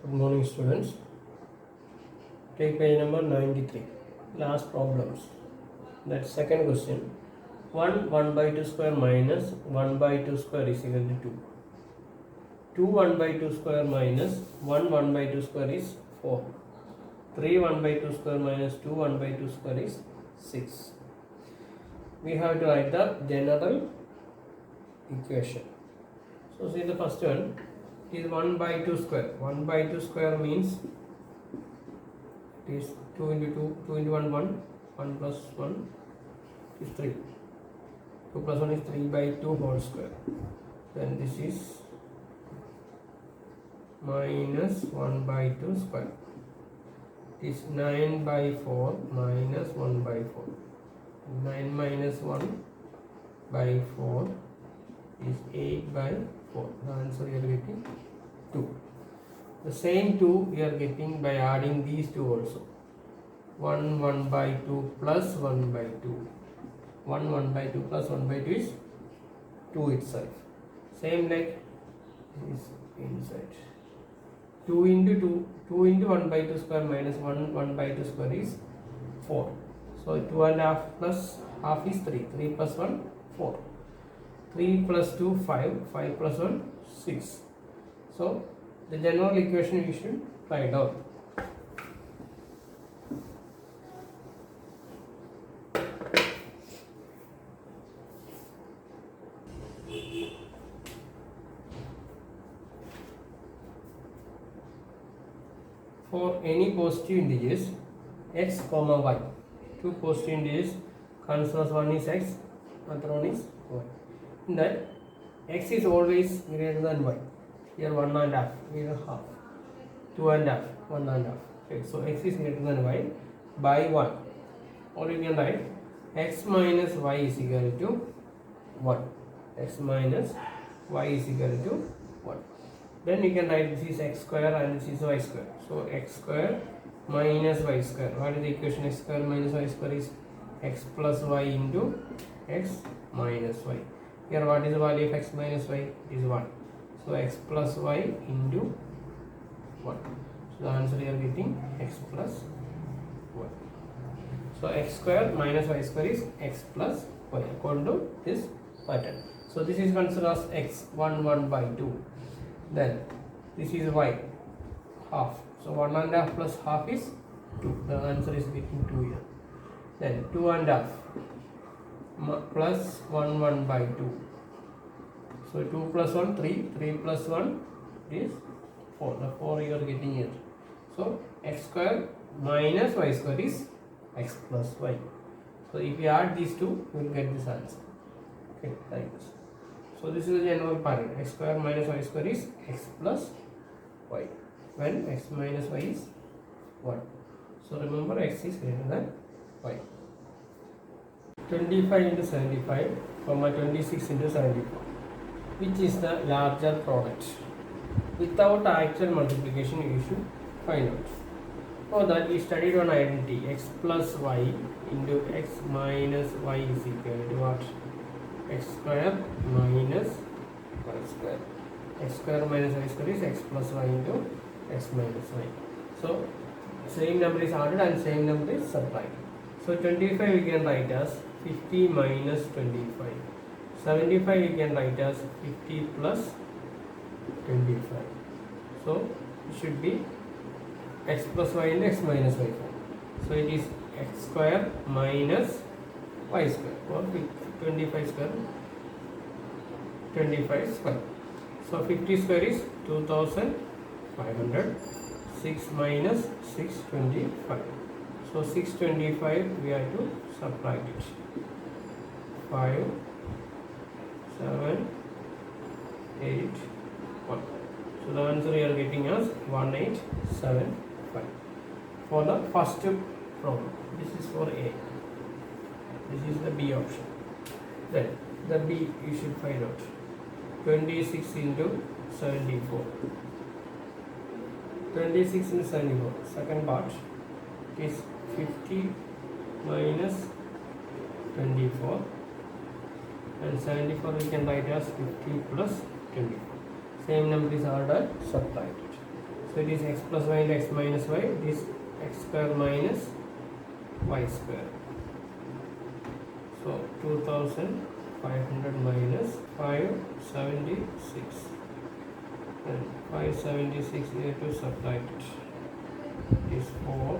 Good morning, students. Take page number 93. Last problems. That second question. 1 by 2 square minus 1 by 2 square is equal to 2. 2 1 by 2 square minus 1 by 2 square is 4. 3 1 by 2 square minus 2 1 by 2 square is 6. We have to write the general equation. So see the first one is 1 by 2 square. 1 by 2 square means it is 2 into 2, 2 into 1, 1 plus 1 is 3. 2 plus 1 is 3 by 2 whole square. Then this is minus 1 by 2 square. It is 9 by 4 minus 1 by 4. 9 minus 1 by 4 is 8 by 4. The answer you are getting 2. The same 2 we are getting by adding these two also. 1 by 2 plus 1 by 2. 1 by 2 plus 1 by 2 is 2 itself. Same like this inside. 2 into 2. 2 into 1 by 2 square minus 1 by 2 square is 4. So 2 and a half plus half is 3. 3 plus 1 4. 3 plus 2 5. 5 plus 1 6. So the general equation you should write down. For any positive integers x comma y, two positive integers, consider one is x, other one is y. In that x is always greater than y. Here 1 and half, here half, 2 and half, 1 and half. Okay, so x is greater than y by 1. Or you can write x minus y is equal to 1. X minus y is equal to 1. Then you can write this is x square and this is y square. So x square minus y square. What is the equation? X square minus y square is x plus y into x minus y. Here what is the value of x minus y? It is 1. So x plus y into 1. So the answer you are getting x plus y. So x square minus y square is x plus y according to this pattern. So this is considered as x 1 by 2. Then this is y half. So 1 and a half plus half is 2. The answer is getting 2 here. Then 2 and a half plus 1 by 2. So 2 plus 1 3. 3 plus 1 is 4. The 4 you are getting here. So x square minus y square is x plus y. So if you add these two, you will get this answer. Okay, like this. So this is the general pattern. X square minus y square is x plus y when x minus y is 1. So remember x is greater than y. 25 into 75, 26 into 74. Which is the larger product? Without actual multiplication, you should find out. For that, we studied one identity x plus y into x minus y is equal to what? X square minus y square. X square minus y square is x plus y into x minus y. So same number is added and same number is subtracted. So 25 we can write as 50 minus 25. 75 we can write as 50 plus 25. So it should be x plus y into x minus y. So it is x square minus y square or 25 square. 25 square. So 50 square is 2500. 6 minus 625. So 625 we have to subtract it. 5 7 8 1. So the answer you are getting as 1875 for the first problem. This is for A. This is the B option. Then the B you should find out. 26 into 74. 26 into 74. Second part is 50 minus 24. And 74 we can write as 50 plus 24. Same number is ordered subtracted. So it is x plus y into x minus y. It is x square minus y square. So 2500 minus 576. And 576 here to subtract it. It is 4,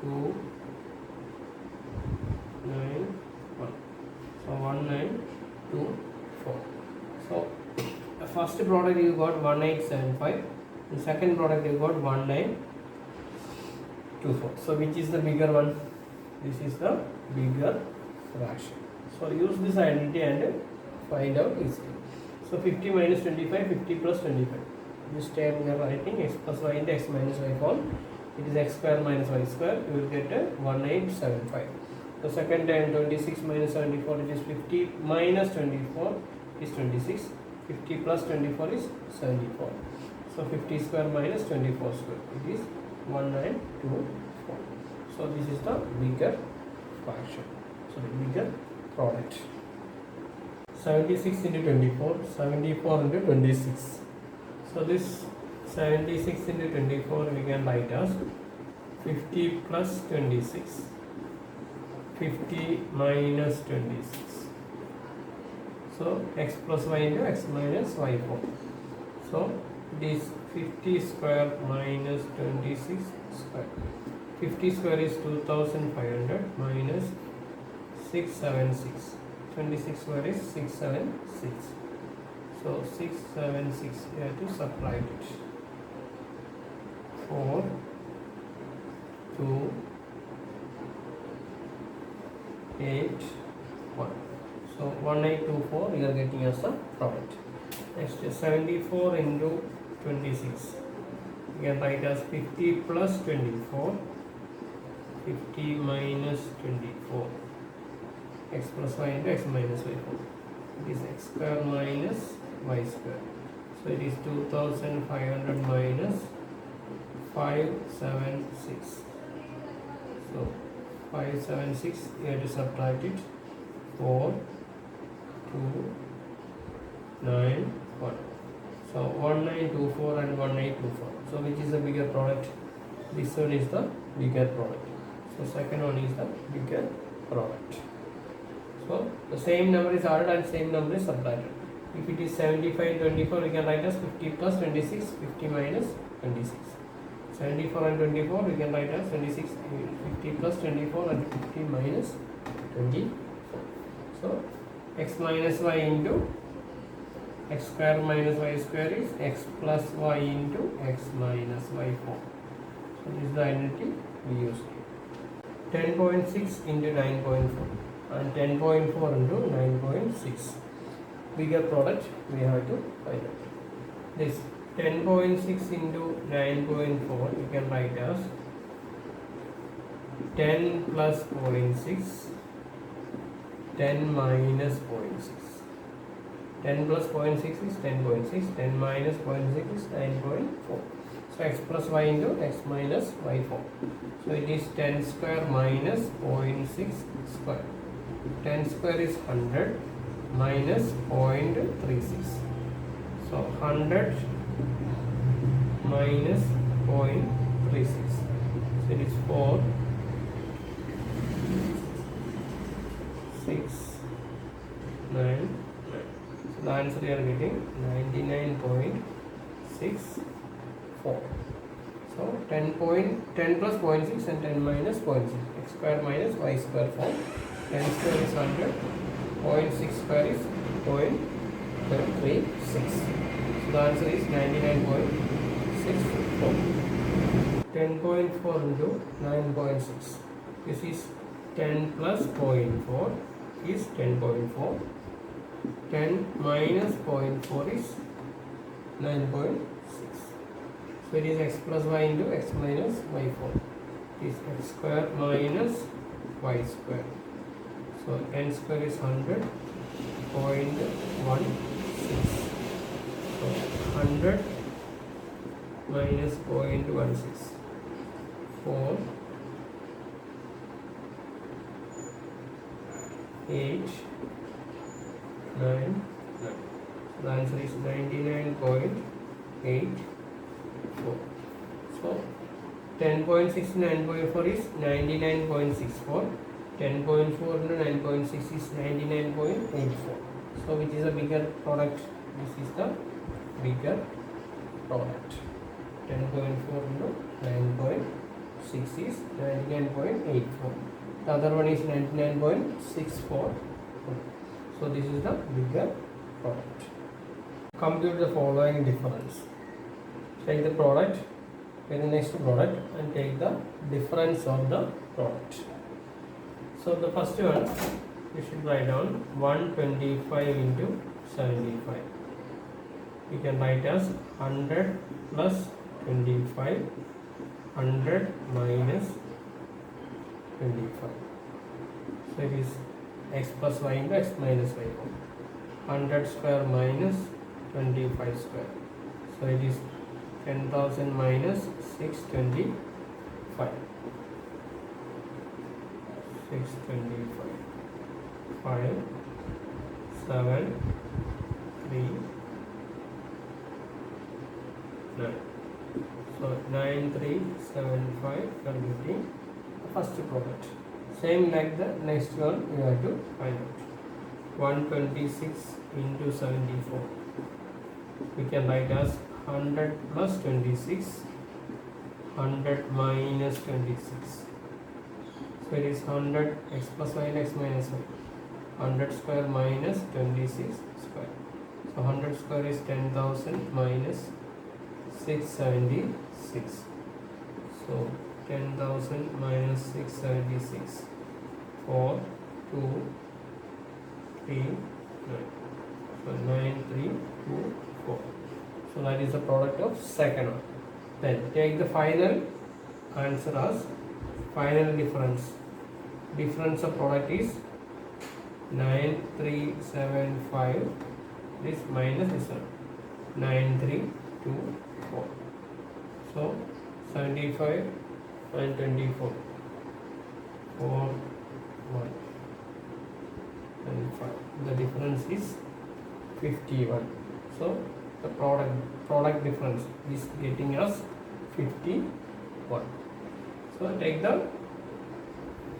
2, 9, 1. So 1924. So the first product you got 1875. The second product you got 1924. So which is the bigger one? This is the bigger fraction. So use this identity and find out easily. So 50 minus 25, 50 plus 25. This term we are writing x plus y into x minus y form. It is x square minus y square. You will get a 1875. The second term 26 minus 74, it is 50 minus 24 is 26. 50 plus 24 is 74. So 50 square minus 24 square. It is 1924. So this is the bigger fraction. So the bigger product. 76 into 24, 74 into 26. So this 76 into 24 we can write as 50 plus 26. 50 minus 26. So x plus y into x minus y form. So this 50 square minus 26 square. 50 square is 2500 minus 676. 26 square is 676. So 676 you have to subtract it. 4, 2, 8, 1. So 1824 you are getting as a product. Next is 74 into 26. You can write as 50 plus 24. 50 minus 24. X plus y into x minus y form. It is x square minus y square. So it is 2500 minus 576. So 576 you have to subtract it. 4, 2, 9, 1. So 1924 and 1824. So which is the bigger product? This one is the bigger product. So second one is the bigger product. So the same number is added and same number is subtracted. If it is 75 and 24, we can write as 50 plus 26, 50 minus 26. 74 and 24, we can write as 26, 50 plus 24 and 50 minus 24. So x minus y into x square minus y square is x plus y into x minus y form. So this is the identity we use. 10.6 into 9.4 and 10.4 into 9.6. Bigger product we have to find out. This 10.6 into 9.4 you can write as 10 plus 0.6, 10 minus 0.6. 10 plus 0.6 is 10.6, 10 minus 0.6 is 9.4. So x plus y into x minus y form. So it is 10 square minus 0.6 square. 10 square is 100 minus 0.36. So 100 minus 0.36. So it is 4, 6, 9. So the answer you are getting 99.64. So 10 plus 0.6 and 10 minus 0.6. X square minus y square form. 10 square is 100. 0.6 square is 0.36. So the answer is 99.64. 10.4 into 9.6. This is 10 plus 0.4 is 10.4. 10 minus 0.4 is 9.6. So it is x plus y into x minus y form. It is x square minus y square. So n square is 100.16. So 100 minus 0.16. 4, 8, 9, 9. The answer is 99.64. 9.84. So 10.6 to 9.4 is 99.64. 10.4 into 9.6 is 99.84. So which is a bigger product? This is the bigger product. 10.4 into 9.6 is 99.84. The other one is 99.64. So this is the bigger product. Compute the following difference. Take the product, take the next product, and take the difference of the product. So the first one, we should write down 125 into 75. We can write as 100 plus 25, 100 minus 25. So it is x plus y into x minus y form. 100 square minus 25 square. So it is 10,000 minus 625. 625. 5, 7, 3, 9. So 9375 calculating the first product. Same like the next one, you have to find out. 126 into 74. We can write as 100 plus 26, 100 minus 26. So it is 100 x plus y and x minus y. 100 square minus 26 square. So 100 square is 10,000 minus 676. So 10,000 minus 676. 4, 2, 3, 9. So 9, 3, 2, 4. So that is the product of second one. Then take the final answer as final difference. Difference of product is 9375. This minus this one. 9324. So 75 and 24. 4, 1 and 5. The difference is 51. So the product difference is getting us 51. So take the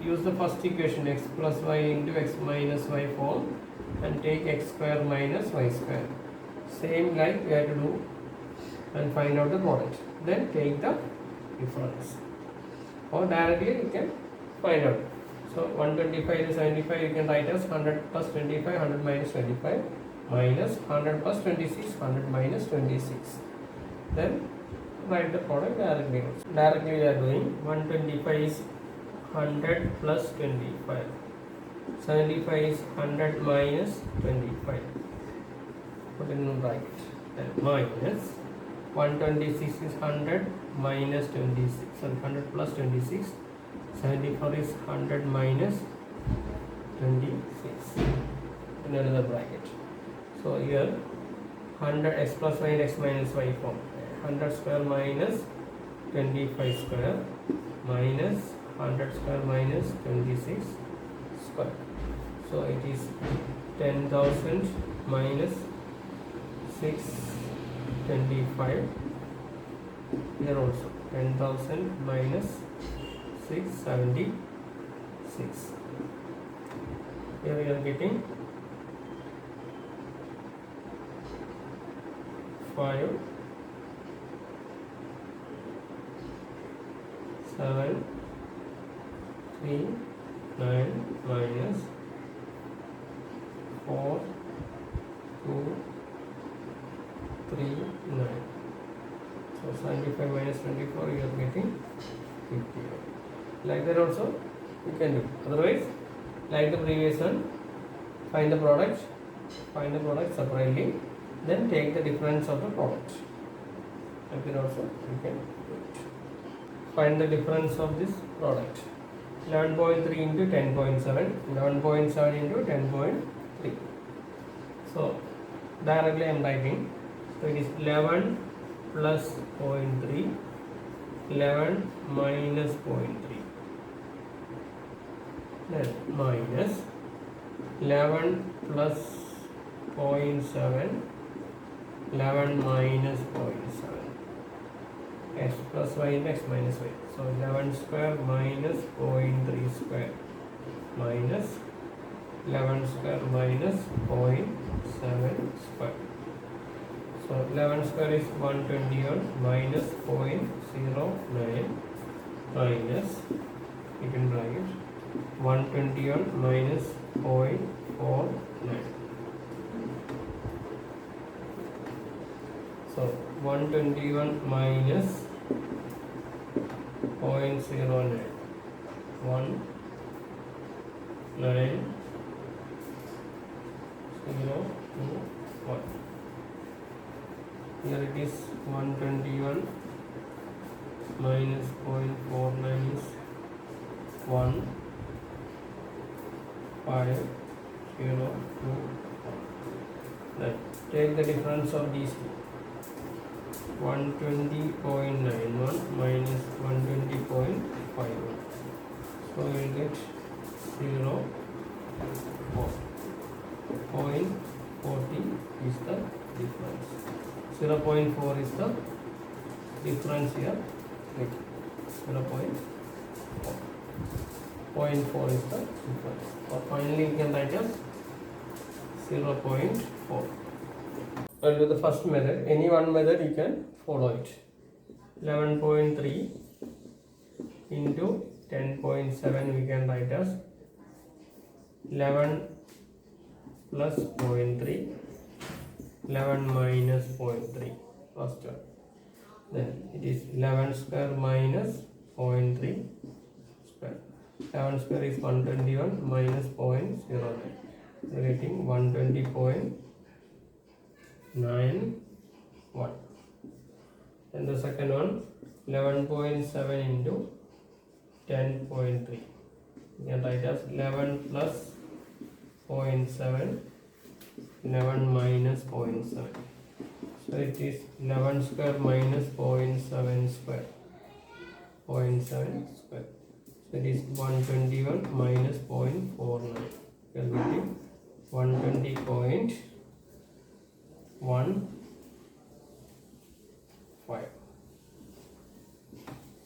use the first equation x plus y into x minus y form and take x square minus y square. Same like we have to do and find out the product. Then take the difference. Or directly you can find out. So 125 to 75 you can write as 100 plus 25, 100 minus 25 minus 100 plus 26, 100 minus 26. Then write the product directly. Directly we are doing 125 is 100 plus 25. 75 is 100 minus 25. Put in the bracket. Then minus 126 is 100 minus 26. So 100 plus 26. 74 is 100 minus 26. In another bracket. So here 100 x plus y and x minus y form. 100 square minus 25 square minus 100 square minus 26 square. So it is 10,000 minus 625. Here also 10,000 minus 676. Here we are getting 5, 7, 3, 9 minus 4, 2, 3, 9. So 75 minus 24 you are getting 50. Like that also you can do. Otherwise, like the previous one, find the product separately, then take the difference of the product. Like that also you can do it. Find the difference of this product. 11.3 into 10.7, 11.7 into 10.3. So directly I am writing. So it is 11 plus 0.3, 11 minus 0.3, then minus 11 plus 0.7, 11 minus 0.7. X plus y into x minus y. So 11 square minus 0.3 square minus 11 square minus 0.7 square. So 11 square is 121 minus 0.09 minus, you can bracket, 121 minus 0.49. So 121 minus 0.09, 1901. Here it is 121 minus 0.49 is 1502. Then take the difference of these two. 120.91 minus 120.51. So we will get 0.40 is the difference. 0.4 is the difference here. 0.4 is the difference. Or finally we can write as 0.4. I'll do the first method. Any one method you can follow it. 11.3 into 10.7 we can write as 11 plus 0.3, 11 minus 0.3, first one. Then it is 11 square minus 0.3 square. 11 square is 121 minus 0.09. We are getting 120.91. And the second one, 11.7 into 10.3. We can write as 11 plus 0.7, 11 minus 0.7. So it is 11 square minus 0.7 square. 0.7 square. So it is 121 minus 0.49. We are getting 120.15.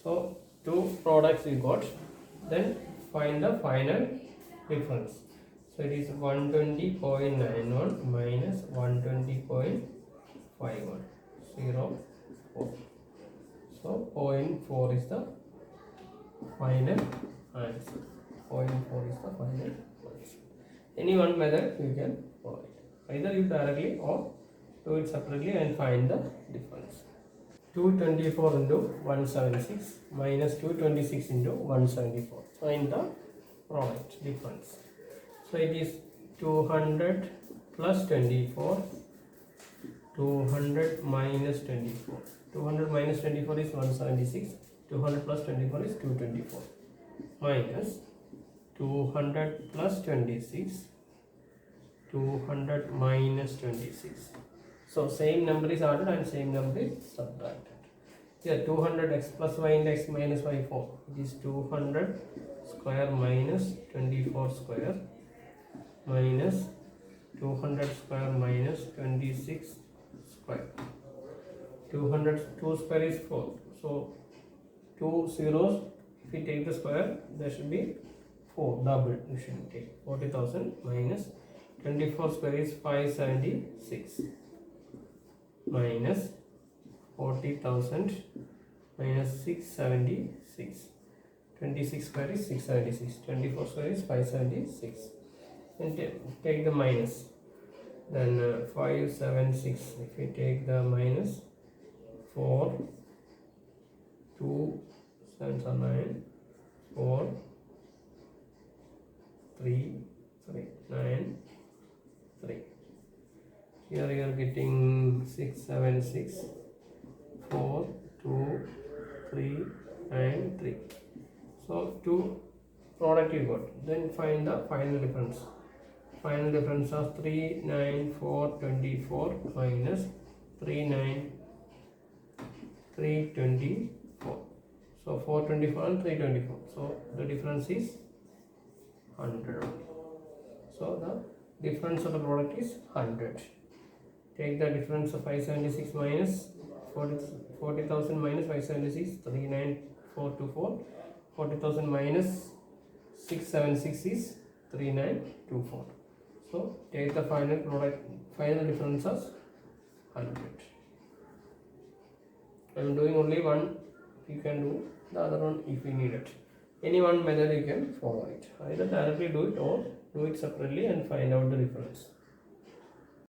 So two products we got. Then find the final difference. So it is 120.91 minus 120.51. 0, 4. So 0.4 is the final answer. 0.4 is the final answer. Any one method you can follow it. Either you directly or do it separately and find the difference. 224 into 176 minus 226 into 174. Find the product difference. So it is 200 plus 24, 200 minus 24. 200 minus 24 is 176. 200 plus 24 is 224. Minus 200 plus 26, 200 minus 26. So same number is added and same number is subtracted. Here 200 x plus y into x minus y 4. It is 200 square minus 24 square minus 200 square minus 26 square. 200 2 square is 4. So 2 zeros, if we take the square, there should be 4 double. You should take 40,000 minus 24 square is 576 minus 40,000 minus 676. 26 square is 676. 24 square is 576. And take the minus. Then 576. If we take the minus, 4, 2, 7 are 9, 4, 3, 9, 3. Here you are getting 676, 4, 2, 3, and 3. So two product you got. Then find the final difference. Final difference of 39424 minus 324. So 424 and 324. So the difference is 100. So the difference of the product is 100. Take the difference of 576 minus 40,000 minus 576, 39424. 40,000 minus 676 is 3924. So take the final difference as 100. I am doing only one. You can do the other one if you need it. Any one method you can follow it. Either directly do it or do it separately and find out the difference.